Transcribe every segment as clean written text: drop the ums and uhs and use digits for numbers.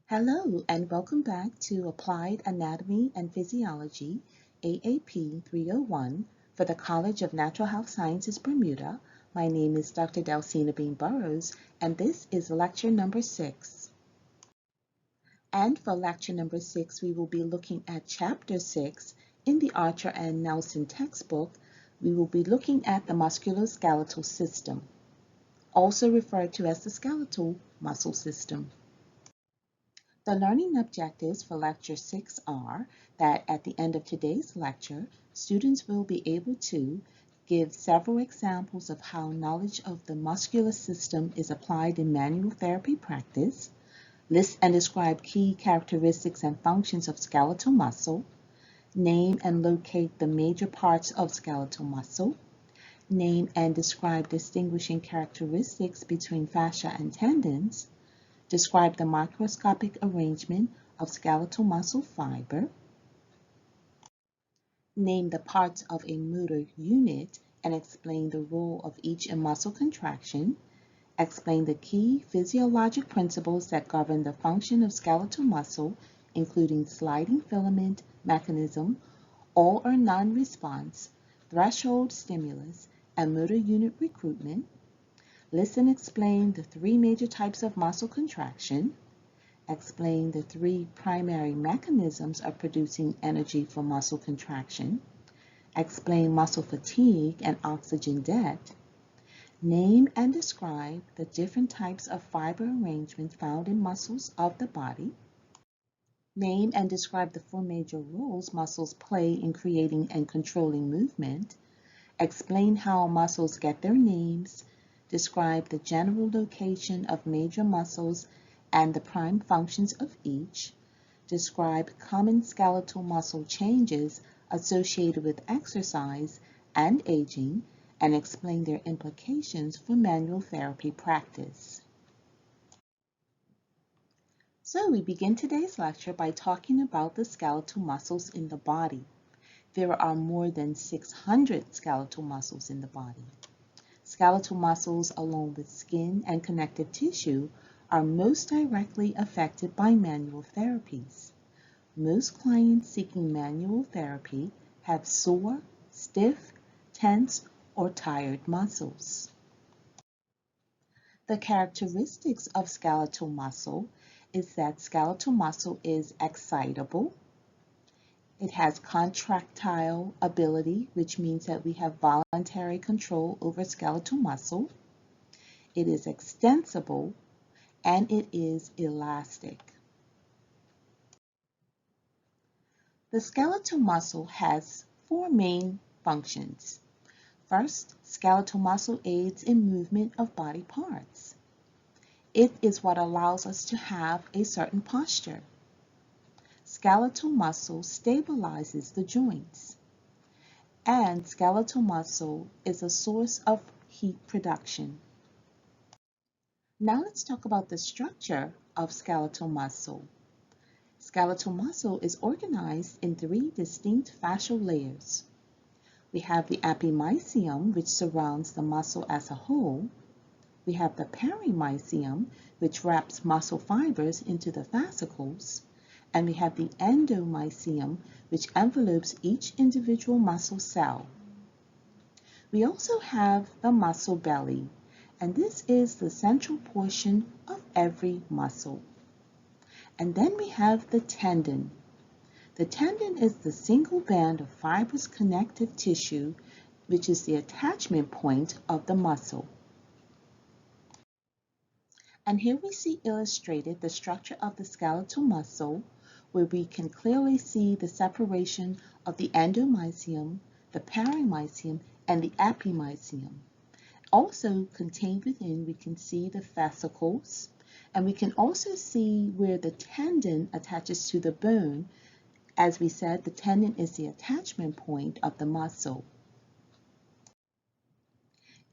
Hello and welcome back to Applied Anatomy and Physiology, AAP 301 for the College of Natural Health Sciences, Bermuda. My name is Dr. Delcina Bean Burrows, and this is lecture number 6. And for lecture number 6, we will be looking at chapter 6 in the Archer and Nelson textbook. We will be looking at the musculoskeletal system, also referred to as the skeletal muscle system. The learning objectives for Lecture 6 are that at the end of today's lecture, students will be able to give several examples of how knowledge of the muscular system is applied in manual therapy practice, list and describe key characteristics and functions of skeletal muscle, name and locate the major parts of skeletal muscle, name and describe distinguishing characteristics between fascia and tendons, describe the microscopic arrangement of skeletal muscle fiber, name the parts of a motor unit and explain the role of each in muscle contraction, explain the key physiologic principles that govern the function of skeletal muscle, including sliding filament mechanism, all or non-response, threshold stimulus, and motor unit recruitment. List and explain the 3 major types of muscle contraction. Explain the 3 primary mechanisms of producing energy for muscle contraction. Explain muscle fatigue and oxygen debt. Name and describe the different types of fiber arrangements found in muscles of the body. Name and describe the 4 major roles muscles play in creating and controlling movement. Explain how muscles get their names. Describe the general location of major muscles and the prime functions of each. Describe common skeletal muscle changes associated with exercise and aging, and explain their implications for manual therapy practice. So we begin today's lecture by talking about the skeletal muscles in the body. There are more than 600 skeletal muscles in the body. Skeletal muscles, along with skin and connective tissue, are most directly affected by manual therapies. Most clients seeking manual therapy have sore, stiff, tense, or tired muscles. The characteristics of skeletal muscle is that skeletal muscle is excitable. It has contractile ability, which means that we have voluntary control over skeletal muscle. It is extensible, and it is elastic. The skeletal muscle has 4 main functions. First, skeletal muscle aids in movement of body parts. It is what allows us to have a certain posture. Skeletal muscle stabilizes the joints, and skeletal muscle is a source of heat production. Now let's talk about the structure of skeletal muscle. Skeletal muscle is organized in 3 distinct fascial layers. We have the epimysium, which surrounds the muscle as a whole. We have the perimysium, which wraps muscle fibers into the fascicles. And we have the endomysium, which envelopes each individual muscle cell. We also have the muscle belly, and this is the central portion of every muscle. And then we have the tendon. The tendon is the single band of fibrous connective tissue, which is the attachment point of the muscle. And here we see illustrated the structure of the skeletal muscle, where we can clearly see the separation of the endomysium, the perimysium, and the epimysium. Also contained within, we can see the fascicles, and we can also see where the tendon attaches to the bone. As we said, the tendon is the attachment point of the muscle.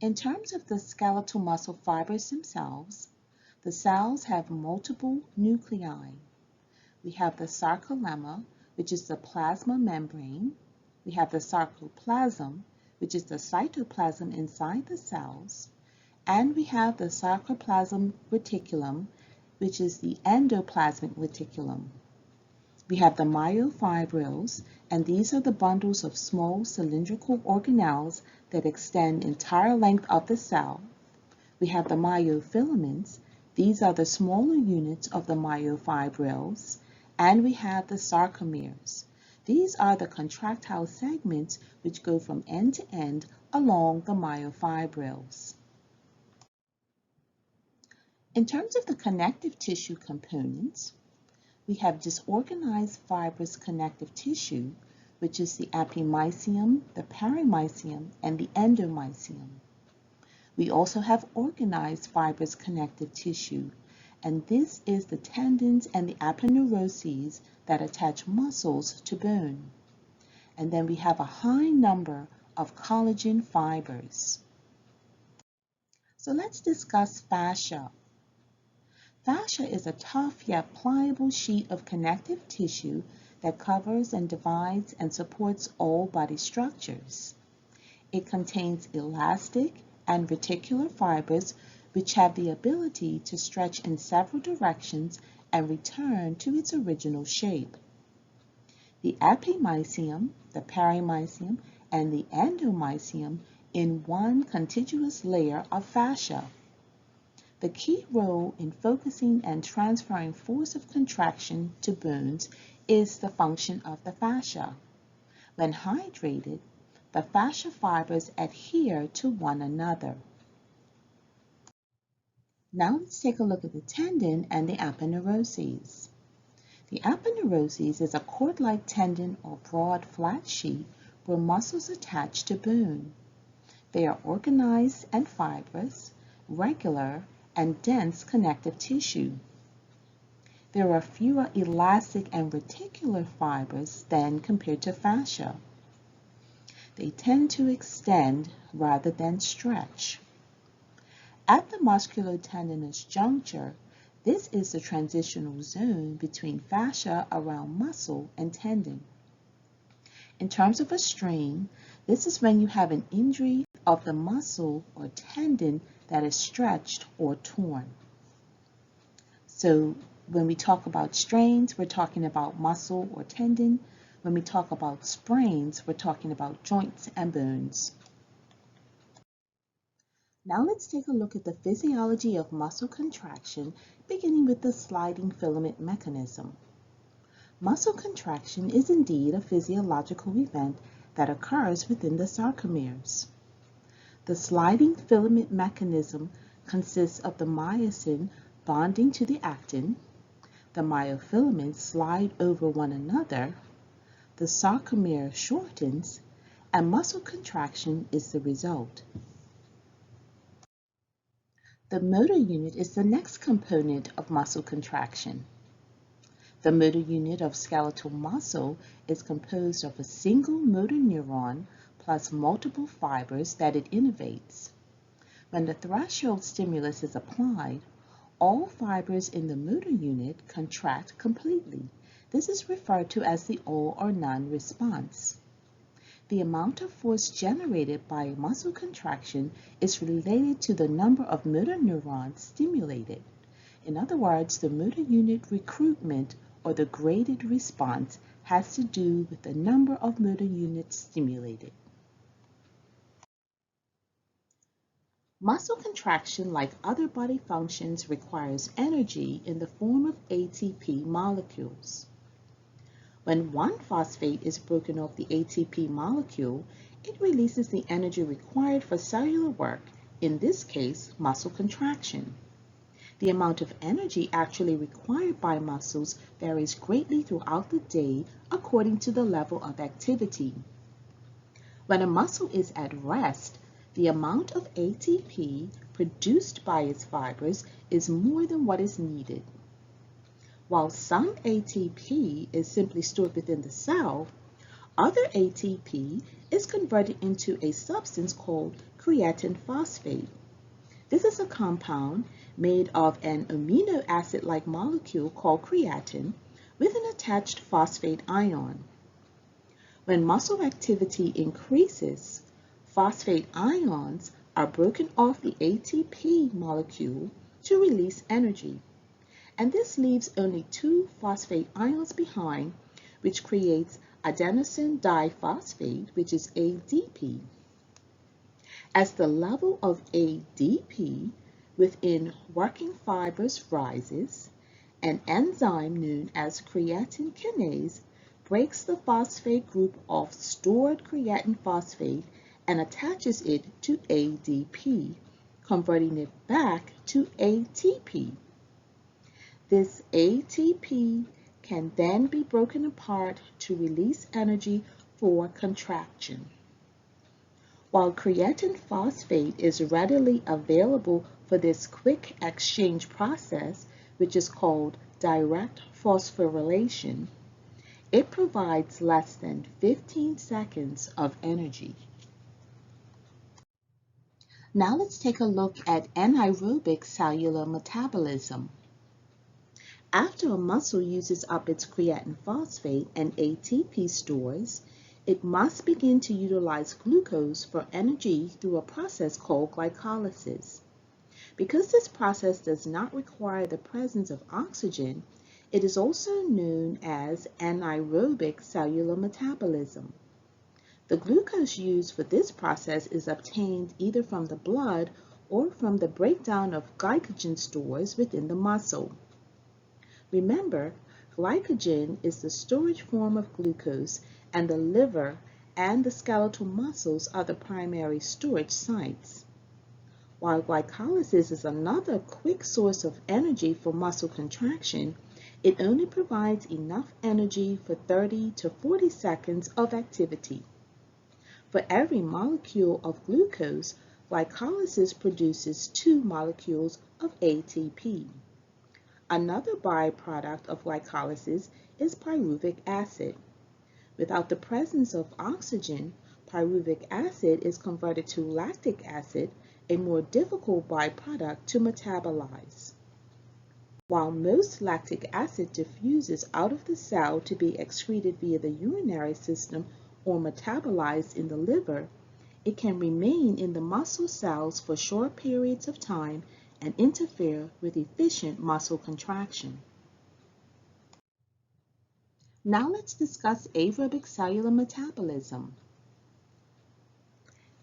In terms of the skeletal muscle fibers themselves, the cells have multiple nuclei. We have the sarcolemma, which is the plasma membrane. We have the sarcoplasm, which is the cytoplasm inside the cells. And we have the sarcoplasm reticulum, which is the endoplasmic reticulum. We have the myofibrils, and these are the bundles of small cylindrical organelles that extend entire length of the cell. We have the myofilaments. These are the smaller units of the myofibrils. And we have the sarcomeres. These are the contractile segments which go from end to end along the myofibrils. In terms of the connective tissue components, we have disorganized fibrous connective tissue, which is the epimysium, the perimysium, and the endomysium. We also have organized fibrous connective tissue, and this is the tendons and the aponeuroses that attach muscles to bone. And then we have a high number of collagen fibers. So let's discuss fascia. Fascia is a tough yet pliable sheet of connective tissue that covers and divides and supports all body structures. It contains elastic and reticular fibers which have the ability to stretch in several directions and return to its original shape. The epimysium, the perimysium, and the endomysium in one contiguous layer of fascia. The key role in focusing and transferring force of contraction to bones is the function of the fascia. When hydrated, the fascia fibers adhere to one another. Now let's take a look at the tendon and the aponeuroses. The aponeuroses is a cord-like tendon or broad flat sheet where muscles attach to bone. They are organized and fibrous, regular, and dense connective tissue. There are fewer elastic and reticular fibers than compared to fascia. They tend to extend rather than stretch. At the musculotendinous juncture, this is the transitional zone between fascia around muscle and tendon. In terms of a strain, this is when you have an injury of the muscle or tendon that is stretched or torn. So when we talk about strains, we're talking about muscle or tendon. When we talk about sprains, we're talking about joints and bones. Now let's take a look at the physiology of muscle contraction, beginning with the sliding filament mechanism. Muscle contraction is indeed a physiological event that occurs within the sarcomeres. The sliding filament mechanism consists of the myosin bonding to the actin, the myofilaments slide over one another, the sarcomere shortens, and muscle contraction is the result. The motor unit is the next component of muscle contraction. The motor unit of skeletal muscle is composed of a single motor neuron plus multiple fibers that it innervates. When the threshold stimulus is applied, all fibers in the motor unit contract completely. This is referred to as the all or none response. The amount of force generated by a muscle contraction is related to the number of motor neurons stimulated. In other words, the motor unit recruitment or the graded response has to do with the number of motor units stimulated. Muscle contraction, like other body functions, requires energy in the form of ATP molecules. When one phosphate is broken off the ATP molecule, it releases the energy required for cellular work, in this case, muscle contraction. The amount of energy actually required by muscles varies greatly throughout the day according to the level of activity. When a muscle is at rest, the amount of ATP produced by its fibers is more than what is needed. While some ATP is simply stored within the cell, other ATP is converted into a substance called creatine phosphate. This is a compound made of an amino acid-like molecule called creatine with an attached phosphate ion. When muscle activity increases, phosphate ions are broken off the ATP molecule to release energy, and this leaves only 2 phosphate ions behind, which creates adenosine diphosphate, which is ADP. As the level of ADP within working fibers rises, an enzyme known as creatine kinase breaks the phosphate group of stored creatine phosphate and attaches it to ADP, converting it back to ATP. This ATP can then be broken apart to release energy for contraction. While creatine phosphate is readily available for this quick exchange process, which is called direct phosphorylation, it provides less than 15 seconds of energy. Now let's take a look at anaerobic cellular metabolism. After a muscle uses up its creatine phosphate and ATP stores, it must begin to utilize glucose for energy through a process called glycolysis. Because this process does not require the presence of oxygen, it is also known as anaerobic cellular metabolism. The glucose used for this process is obtained either from the blood or from the breakdown of glycogen stores within the muscle. Remember, glycogen is the storage form of glucose, and the liver and the skeletal muscles are the primary storage sites. While glycolysis is another quick source of energy for muscle contraction, it only provides enough energy for 30 to 40 seconds of activity. For every molecule of glucose, glycolysis produces 2 molecules of ATP. Another byproduct of glycolysis is pyruvic acid. Without the presence of oxygen, pyruvic acid is converted to lactic acid, a more difficult byproduct to metabolize. While most lactic acid diffuses out of the cell to be excreted via the urinary system or metabolized in the liver, it can remain in the muscle cells for short periods of time and interfere with efficient muscle contraction. Now let's discuss aerobic cellular metabolism.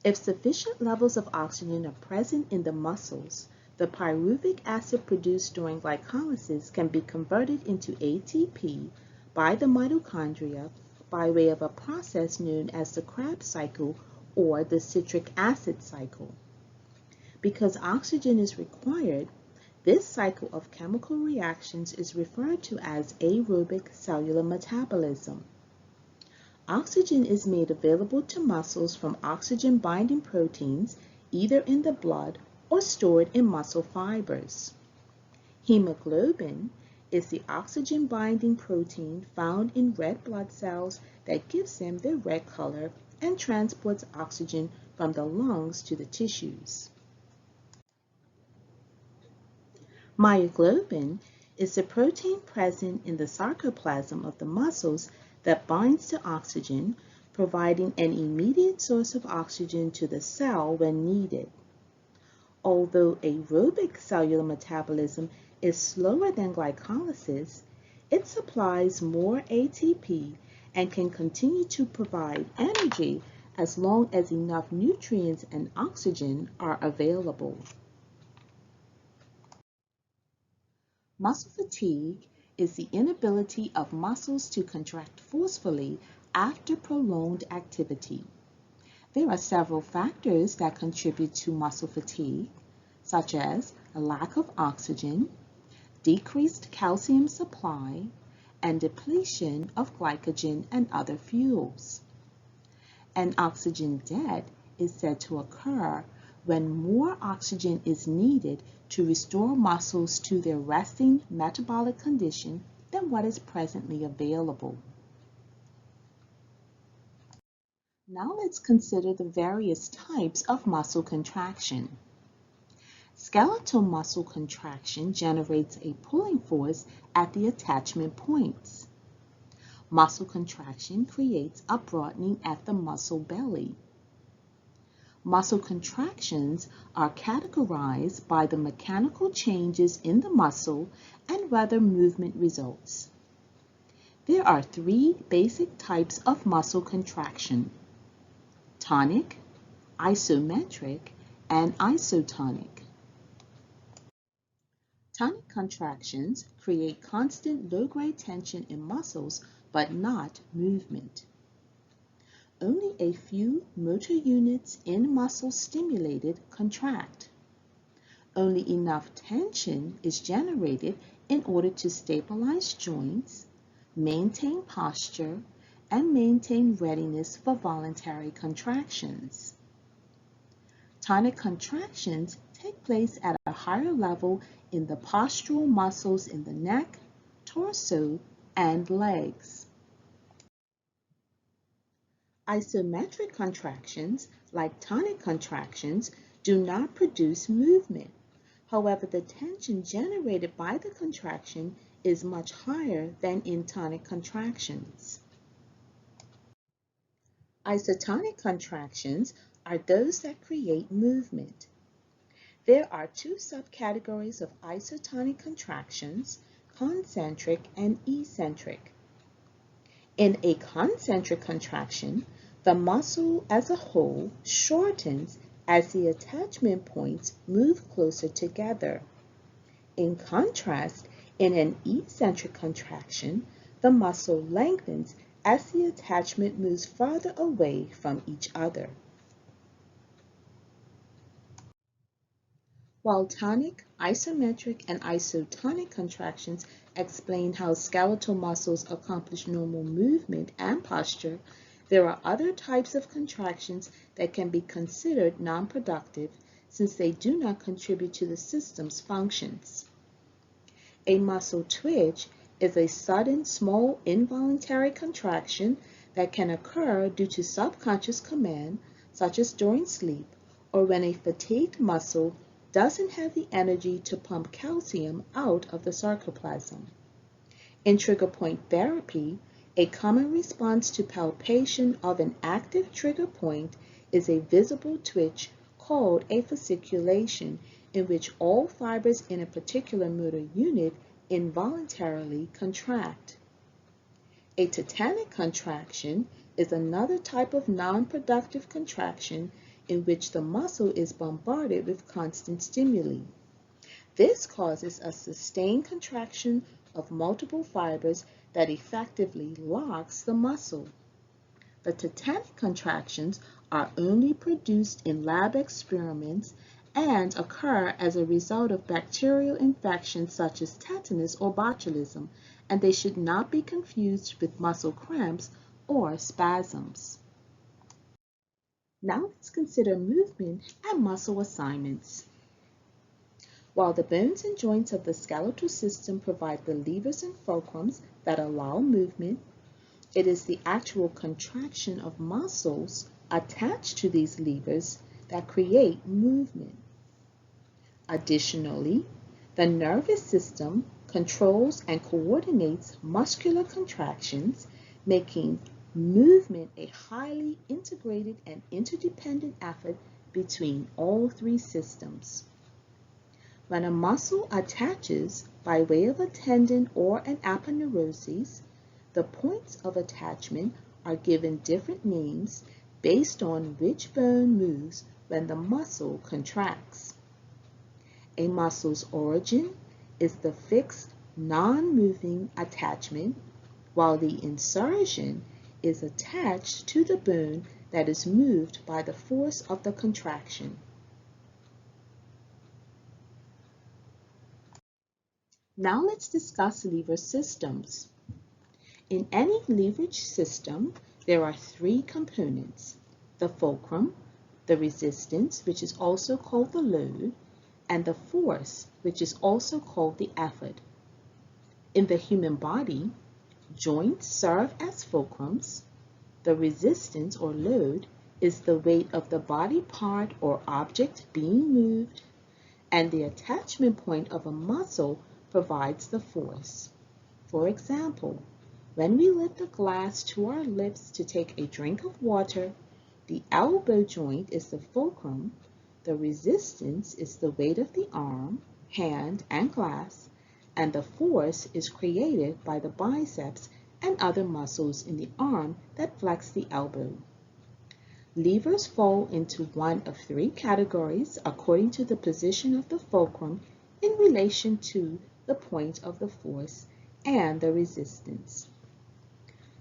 If sufficient levels of oxygen are present in the muscles, the pyruvic acid produced during glycolysis can be converted into ATP by the mitochondria by way of a process known as the Krebs cycle or the citric acid cycle. Because oxygen is required, this cycle of chemical reactions is referred to as aerobic cellular metabolism. Oxygen is made available to muscles from oxygen-binding proteins, either in the blood or stored in muscle fibers. Hemoglobin is the oxygen-binding protein found in red blood cells that gives them their red color and transports oxygen from the lungs to the tissues. Myoglobin is the protein present in the sarcoplasm of the muscles that binds to oxygen, providing an immediate source of oxygen to the cell when needed. Although aerobic cellular metabolism is slower than glycolysis, it supplies more ATP and can continue to provide energy as long as enough nutrients and oxygen are available. Muscle fatigue is the inability of muscles to contract forcefully after prolonged activity. There are several factors that contribute to muscle fatigue, such as a lack of oxygen, decreased calcium supply, and depletion of glycogen and other fuels. An oxygen debt is said to occur when more oxygen is needed to restore muscles to their resting metabolic condition than what is presently available. Now let's consider the various types of muscle contraction. Skeletal muscle contraction generates a pulling force at the attachment points. Muscle contraction creates a broadening at the muscle belly. Muscle contractions are categorized by the mechanical changes in the muscle and whether movement results. There are three basic types of muscle contraction: tonic, isometric, and isotonic. Tonic contractions create constant low-grade tension in muscles, but not movement. Only a few motor units in muscle stimulated contract. Only enough tension is generated in order to stabilize joints, maintain posture, and maintain readiness for voluntary contractions. Tonic contractions take place at a higher level in the postural muscles in the neck, torso, and legs. Isometric contractions, like tonic contractions, do not produce movement. However, the tension generated by the contraction is much higher than in tonic contractions. Isotonic contractions are those that create movement. There are two subcategories of isotonic contractions: concentric and eccentric. In a concentric contraction, the muscle as a whole shortens as the attachment points move closer together. In contrast, in an eccentric contraction, the muscle lengthens as the attachment moves farther away from each other. While tonic, isometric, and isotonic contractions explain how skeletal muscles accomplish normal movement and posture, there are other types of contractions that can be considered non-productive since they do not contribute to the system's functions. A muscle twitch is a sudden, small, involuntary contraction that can occur due to subconscious command, such as during sleep, or when a fatigued muscle doesn't have the energy to pump calcium out of the sarcoplasm. In trigger point therapy, a common response to palpation of an active trigger point is a visible twitch called a fasciculation, in which all fibers in a particular motor unit involuntarily contract. A Titanic contraction is another type of non-productive contraction in which the muscle is bombarded with constant stimuli. This causes a sustained contraction of multiple fibers that effectively locks the muscle. The Titanic contractions are only produced in lab experiments and occur as a result of bacterial infections such as tetanus or botulism, and they should not be confused with muscle cramps or spasms. Now let's consider movement and muscle assignments. While the bones and joints of the skeletal system provide the levers and fulcrums that allow movement, it is the actual contraction of muscles attached to these levers that create movement. Additionally, the nervous system controls and coordinates muscular contractions, making movement a highly integrated and interdependent effort between all three systems. When a muscle attaches by way of a tendon or an aponeurosis, the points of attachment are given different names based on which bone moves when the muscle contracts. A muscle's origin is the fixed, non-moving attachment, while the insertion is attached to the bone that is moved by the force of the contraction. Now let's discuss lever systems. In any leverage system, there are three components: the fulcrum, the resistance, which is also called the load, and the force, which is also called the effort. In the human body, joints serve as fulcrums. The resistance or load is the weight of the body part or object being moved, and the attachment point of a muscle provides the force. For example, when we lift a glass to our lips to take a drink of water, The elbow joint is the fulcrum. The resistance is the weight of the arm, hand, and glass, and the force is created by the biceps and other muscles in the arm that flex the elbow. Levers fall into one of three categories according to the position of the fulcrum in relation to the point of the force and the resistance.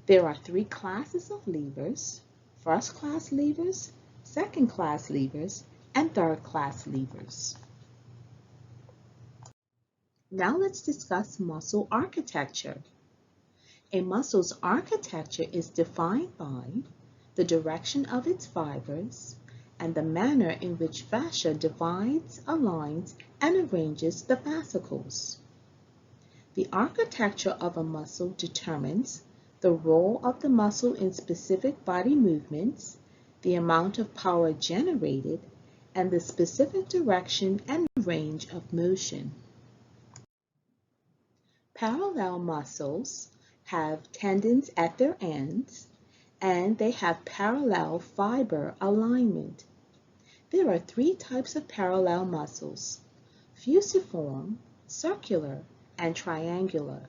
There are three classes of levers: first-class levers, second-class levers, and third-class levers. Now let's discuss muscle architecture. A muscle's architecture is defined by the direction of its fibers and the manner in which fascia divides, aligns, and arranges the fascicles. The architecture of a muscle determines the role of the muscle in specific body movements, the amount of power generated, and the specific direction and range of motion. Parallel muscles have tendons at their ends, and they have parallel fiber alignment. There are three types of parallel muscles: fusiform, circular, and triangular.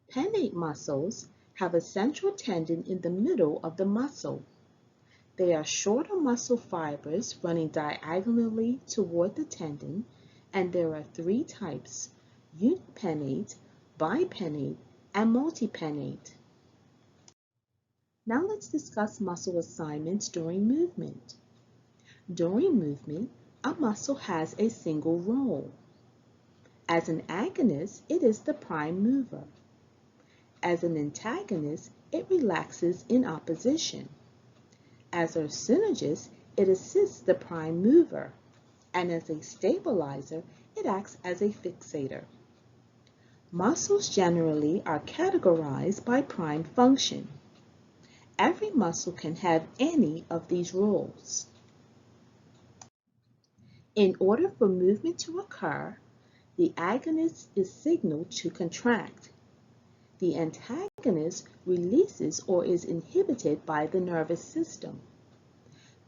Pennate muscles have a central tendon in the middle of the muscle. They are shorter muscle fibers running diagonally toward the tendon, and there are three types: unipennate, bipennate, and multipennate. Now let's discuss muscle assignments during movement. During movement, a muscle has a single role. As an agonist, it is the prime mover. As an antagonist, it relaxes in opposition. As a synergist, it assists the prime mover. And as a stabilizer, it acts as a fixator. Muscles generally are categorized by prime function. Every muscle can have any of these roles. In order for movement to occur, the agonist is signaled to contract. The antagonist releases or is inhibited by the nervous system.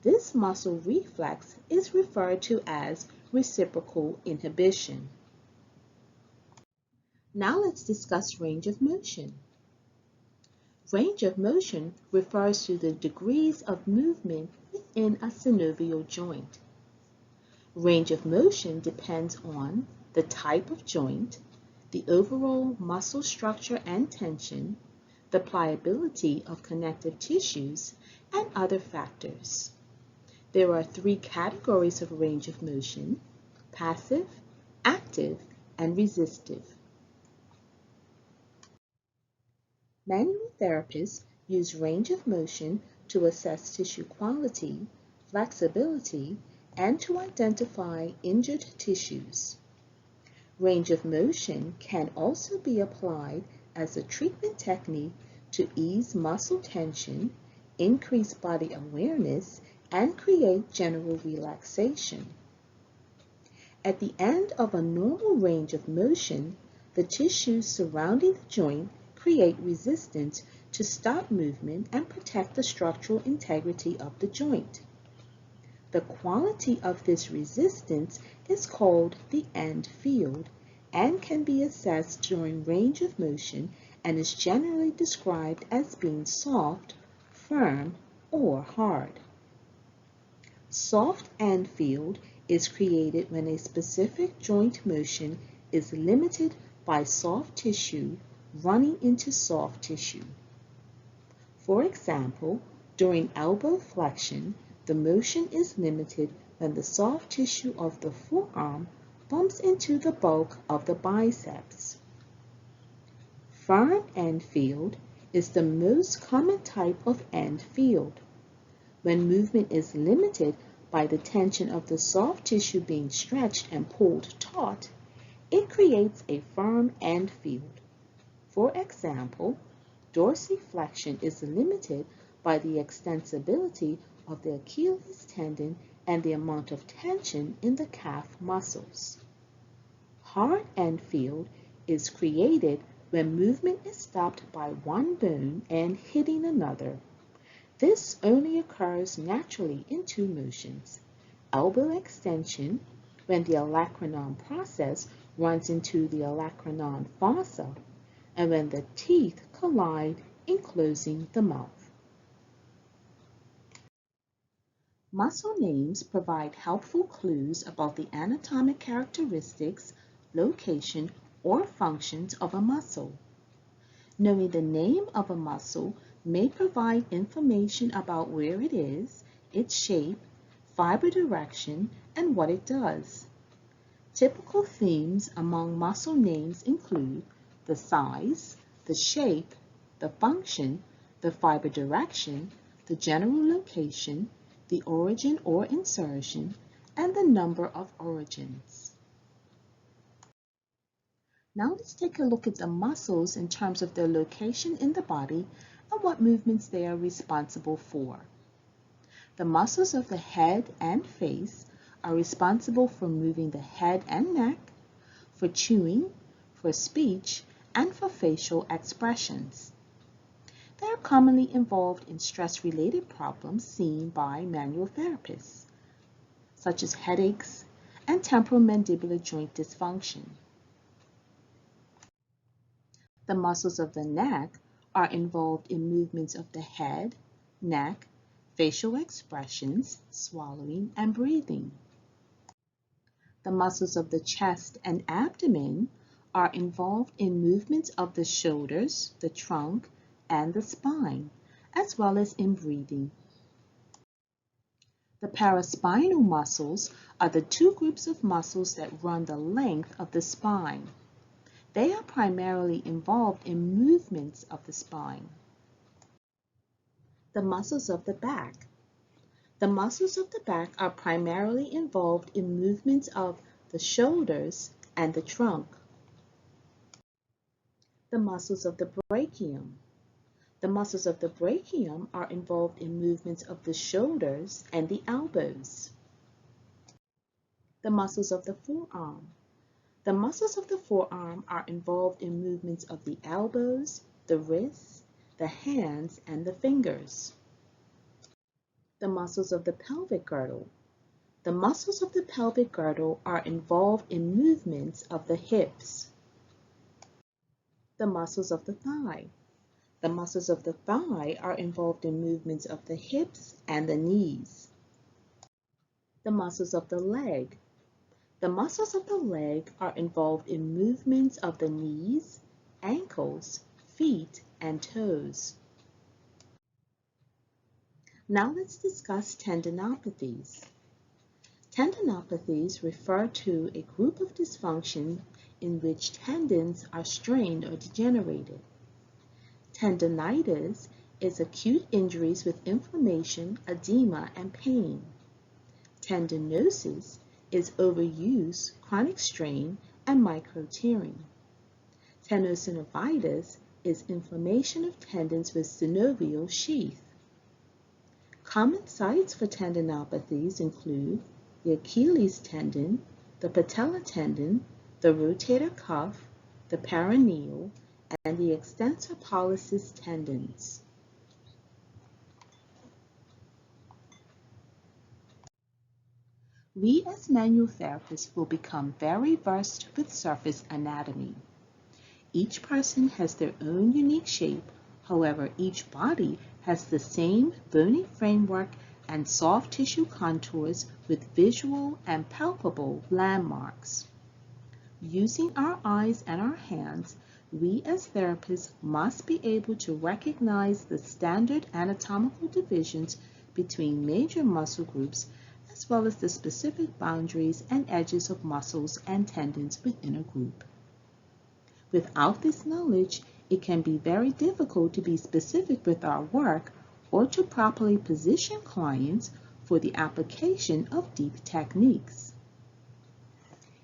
This muscle reflex is referred to as reciprocal inhibition. Now let's discuss range of motion. Range of motion refers to the degrees of movement within a synovial joint. Range of motion depends on the type of joint, the overall muscle structure and tension, the pliability of connective tissues, and other factors. There are three categories of range of motion: passive, active, and resistive. Manual therapists use range of motion to assess tissue quality, flexibility, and to identify injured tissues. Range of motion can also be applied as a treatment technique to ease muscle tension, increase body awareness, and create general relaxation. At the end of a normal range of motion, the tissues surrounding the joint create resistance to stop movement and protect the structural integrity of the joint. The quality of this resistance is called the end field and can be assessed during range of motion and is generally described as being soft, firm, or hard. Soft end field is created when a specific joint motion is limited by soft tissue running into soft tissue. For example, during elbow flexion, the motion is limited when the soft tissue of the forearm bumps into the bulk of the biceps. Firm end field is the most common type of end field. When movement is limited by the tension of the soft tissue being stretched and pulled taut, it creates a firm end field. For example, dorsiflexion is limited by the extensibility of the Achilles tendon and the amount of tension in the calf muscles. Hard end field is created when movement is stopped by one bone and hitting another, This only occurs naturally in two motions: elbow extension, when the olecranon process runs into the olecranon fossa, and when the teeth collide, enclosing the mouth. Muscle names provide helpful clues about the anatomic characteristics, location, or functions of a muscle. Knowing the name of a muscle may provide information about where it is, its shape, fiber direction, and what it does. Typical themes among muscle names include the size, the shape, the function, the fiber direction, the general location, the origin or insertion, and the number of origins. Now let's take a look at the muscles in terms of their location in the body and what movements they are responsible for. The muscles of the head and face are responsible for moving the head and neck, for chewing, for speech, and for facial expressions. They are commonly involved in stress-related problems seen by manual therapists, such as headaches and temporomandibular joint dysfunction. The muscles of the neck are involved in movements of the head, neck, facial expressions, swallowing, and breathing. The muscles of the chest and abdomen are involved in movements of the shoulders, the trunk, and the spine, as well as in breathing. The paraspinal muscles are the two groups of muscles that run the length of the spine. They are primarily involved in movements of the spine. The muscles of the back. The muscles of the back are primarily involved in movements of the shoulders and the trunk. The muscles of the brachium. The muscles of the brachium are involved in movements of the shoulders and the elbows. The muscles of the forearm. The muscles of the forearm are involved in movements of the elbows, the wrists, the hands, and the fingers. The muscles of the pelvic girdle. The muscles of the pelvic girdle are involved in movements of the hips. The muscles of the thigh. The muscles of the thigh are involved in movements of the hips and the knees. The muscles of the leg. The muscles of the leg are involved in movements of the knees, ankles, feet, and toes. Now let's discuss tendinopathies. Tendinopathies refer to a group of dysfunction in which tendons are strained or degenerated. Tendinitis is acute injuries with inflammation, edema, and pain. Tendinosis is overuse, chronic strain, and microtearing. Tenosynovitis is inflammation of tendons with synovial sheath. Common sites for tendinopathies include the Achilles tendon, the patella tendon, the rotator cuff, the peroneal, and the extensor pollicis tendons. We as manual therapists will become very versed with surface anatomy. Each person has their own unique shape, however, each body has the same bony framework and soft tissue contours with visual and palpable landmarks. Using our eyes and our hands, we as therapists must be able to recognize the standard anatomical divisions between major muscle groups as well as the specific boundaries and edges of muscles and tendons within a group. Without this knowledge, it can be very difficult to be specific with our work or to properly position clients for the application of deep techniques.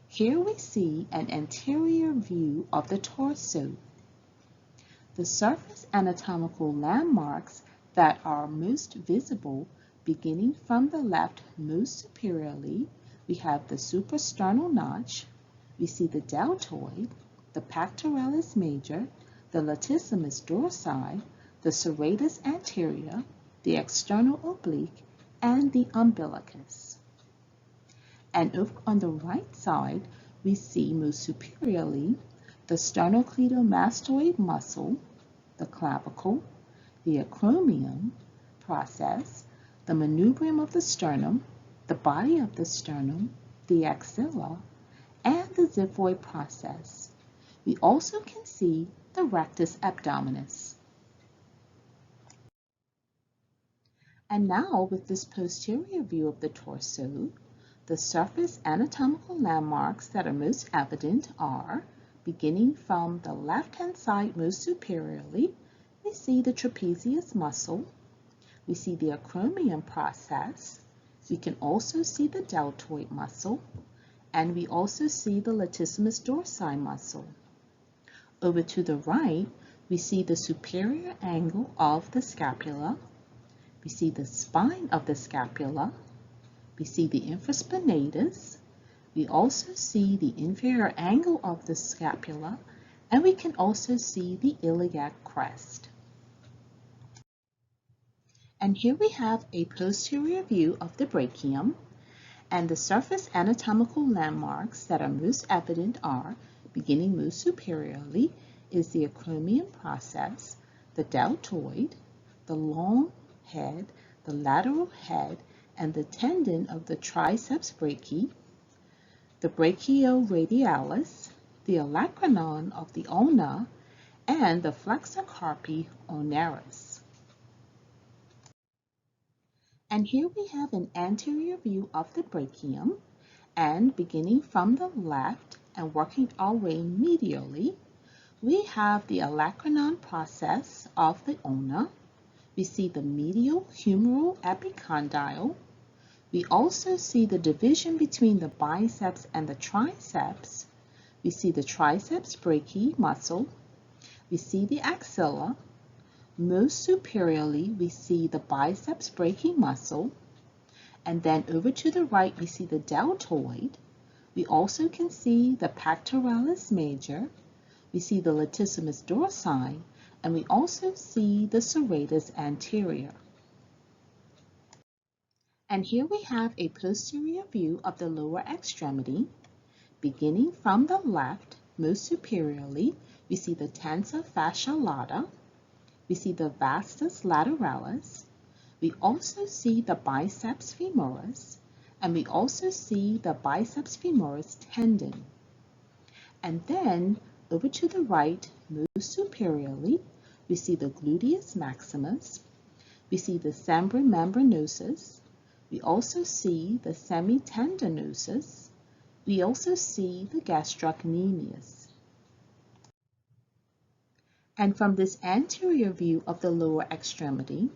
Here we see an anterior view of the torso. The surface anatomical landmarks that are most visible, beginning from the left most superiorly, we have the suprasternal notch, we see the deltoid, the pectoralis major, the latissimus dorsi, the serratus anterior, the external oblique, and the umbilicus. And over on the right side, we see most superiorly the sternocleidomastoid muscle, the clavicle, the acromion process, the manubrium of the sternum, the body of the sternum, the axilla, and the xiphoid process. We also can see the rectus abdominis. And now, with this posterior view of the torso, the surface anatomical landmarks that are most evident are, beginning from the left-hand side most superiorly, we see the trapezius muscle, we see the acromion process, we can also see the deltoid muscle, and we also see the latissimus dorsi muscle. Over to the right, we see the superior angle of the scapula, we see the spine of the scapula, we see the infraspinatus, we also see the inferior angle of the scapula, and we can also see the iliac crest. And here we have a posterior view of the brachium, and the surface anatomical landmarks that are most evident are, beginning most superiorly, is the acromion process, the deltoid, the long head, the lateral head, and the tendon of the triceps brachii, the brachioradialis, the olecranon of the ulna, and the flexor carpi ulnaris. And here we have an anterior view of the brachium, and beginning from the left and working our way medially, we have the olecranon process of the ulna. We see the medial humeral epicondyle. We also see the division between the biceps and the triceps. We see the triceps brachii muscle. We see the axilla. Most superiorly, we see the biceps brachii muscle. And then over to the right, we see the deltoid. We also can see the pectoralis major. We see the latissimus dorsi, and we also see the serratus anterior. And here we have a posterior view of the lower extremity. Beginning from the left, most superiorly, we see the tensa fascia lata. We see the vastus lateralis. We also see the biceps femoris, and we also see the biceps femoris tendon. And then, over to the right, most superiorly, we see the gluteus maximus. We see the sembra membranosus. We also see the semitendinosus. We also see the gastrocnemius. And from this anterior view of the lower extremity,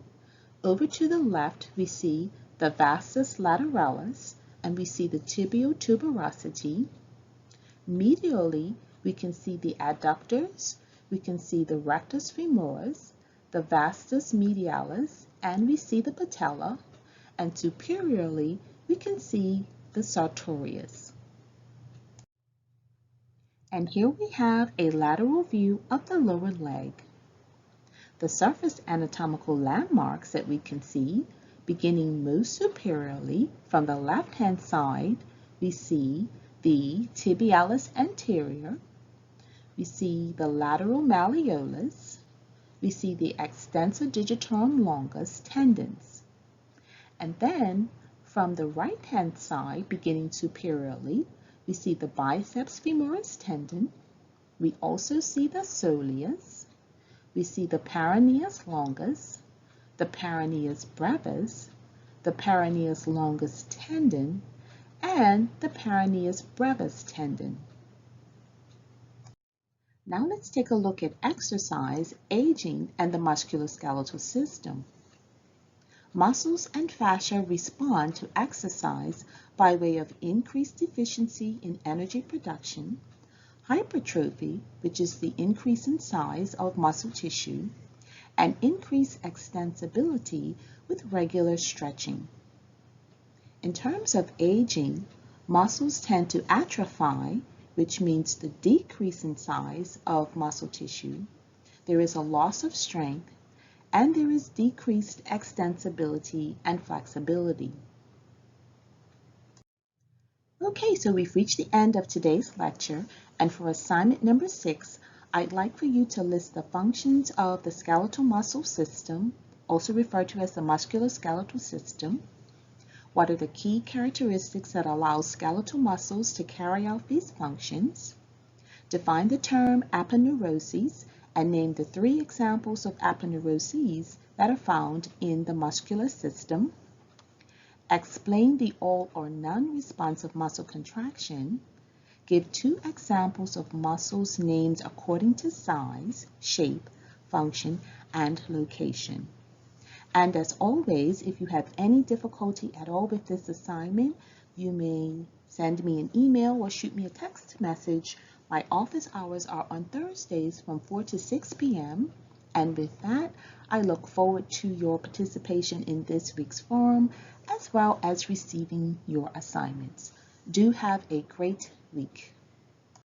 over to the left, we see the vastus lateralis, and we see the tibial tuberosity. Medially, we can see the adductors, we can see the rectus femoris, the vastus medialis, and we see the patella. And superiorly, we can see the sartorius. And here we have a lateral view of the lower leg. The surface anatomical landmarks that we can see, beginning most superiorly from the left-hand side, we see the tibialis anterior, we see the lateral malleolus, we see the extensor digitorum longus tendons. And then, from the right-hand side, beginning superiorly, we see the biceps femoris tendon. We also see the soleus. We see the peroneus longus, the peroneus brevis, the peroneus longus tendon, and the peroneus brevis tendon. Now let's take a look at exercise, aging, and the musculoskeletal system. Muscles and fascia respond to exercise by way of increased efficiency in energy production, hypertrophy, which is the increase in size of muscle tissue, and increased extensibility with regular stretching. In terms of aging, muscles tend to atrophy, which means the decrease in size of muscle tissue. There is a loss of strength, and there is decreased extensibility and flexibility. Okay, so we've reached the end of today's lecture, and for assignment number 6, I'd like for you to list the functions of the skeletal muscle system, also referred to as the musculoskeletal system. What are the key characteristics that allow skeletal muscles to carry out these functions? Define the term aponeuroses and name the 3 examples of aponeuroses that are found in the muscular system. Explain the all or non-responsive muscle contraction. Give 2 examples of muscles named according to size, shape, function, and location. And as always, if you have any difficulty at all with this assignment, you may send me an email or shoot me a text message. My office hours are on Thursdays from 4 to 6 p.m. And with that, I look forward to your participation in this week's forum, as well as receiving your assignments. Do have a great week.